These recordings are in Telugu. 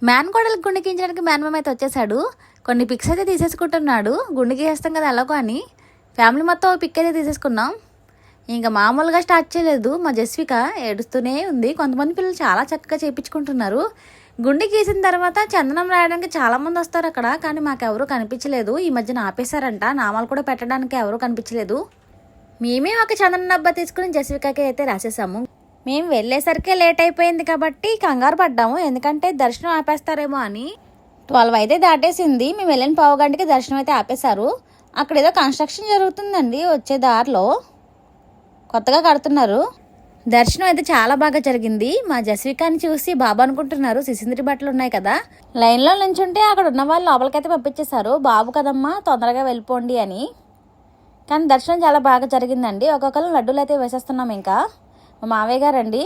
మేనకోడలకు గుండె గీయించడానికి మేనమామ అయితే వచ్చేసాడు. కొన్ని పిక్స్ అయితే తీసేసుకుంటున్నాడు. గుండె గీసేస్తాం కదా ఎలాగో అని ఫ్యామిలీ మొత్తం పిక్ అయితే తీసేసుకున్నాం. ఇంకా మామూలుగా స్టార్ట్ చేయలేదు. మా జస్విక ఏడుస్తూనే ఉంది. కొంతమంది పిల్లలు చాలా చక్కగా చేయించుకుంటున్నారు. గుండె గీసిన తర్వాత చందనం రాయడానికి చాలామంది వస్తారు అక్కడ, కానీ మాకెవరూ కనిపించలేదు. ఈ మధ్యన ఆపేశారంట. నామాలు కూడా పెట్టడానికి ఎవరూ కనిపించలేదు. మేమే ఒక చందనం డబ్బా తీసుకుని జస్వికకి అయితే రాసేసాము. మేము వెళ్ళేసరికి లేట్ అయిపోయింది కాబట్టి కంగారు పడ్డాము, ఎందుకంటే దర్శనం ఆపేస్తారేమో అని. 12 అయితే దాటేసింది. మేము వెళ్ళిన పావుగంటకి దర్శనం అయితే ఆపేశారు. అక్కడ ఏదో కన్స్ట్రక్షన్ జరుగుతుందండి, వచ్చే దారిలో కొత్తగా కడుతున్నారు. దర్శనం అయితే చాలా బాగా జరిగింది. మా జస్వికాని చూసి బాబు అనుకుంటున్నారు. సిసింద్రి బట్టలు ఉన్నాయి కదా, లైన్లో నుంచుంటే అక్కడ ఉన్న వాళ్ళు లోపలికైతే పంపించేశారు. బాబు కదమ్మా తొందరగా వెళ్ళిపోండి అని. కానీ దర్శనం చాలా బాగా జరిగిందండి. ఒక్కొక్కరు లడ్డూలు అయితే వేసేస్తున్నాం. ఇంకా మా మావయ్య గారు అండి,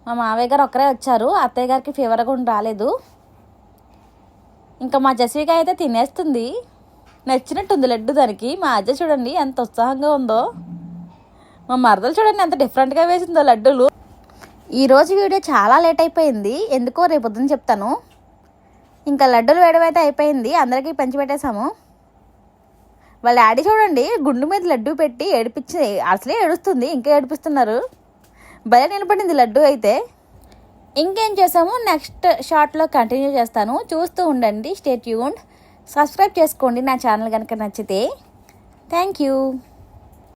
మా మావయ్య గారు ఒక్కరే వచ్చారు. అత్తయ్య గారికి ఫీవర్గా ఉండి రాలేదు. ఇంకా మా జస్విక అయితే తినేస్తుంది. నచ్చినట్టుంది లడ్డు దానికి. మా అజ్జ చూడండి ఎంత ఉత్సాహంగా ఉందో. మా మరదలు చూడండి ఎంత డిఫరెంట్గా వేసిందో లడ్డూలు. ఈరోజు వీడియో చాలా లేట్ అయిపోయింది, ఎందుకో రేపు పొద్దున్న చెప్తాను. ఇంకా లడ్డూలు వేయడం అయితే అయిపోయింది. అందరికీ పంచిపెట్టేశాము. వాళ్ళ డాడీ చూడండి గుండు మీద లడ్డు పెట్టి ఏడిపించి అసలే ఏడుస్తుంది, ఇంకా ఏడిపిస్తున్నారు. భలే నిలబడింది లడ్డు అయితే. ఇంకేం చేసాము నెక్స్ట్ షార్ట్లో కంటిన్యూ చేస్తాను, చూస్తూ ఉండండి. Stay tuned. సబ్స్క్రైబ్ చేసుకోండి నా ఛానల్ కనుక నచ్చితే. Thank you.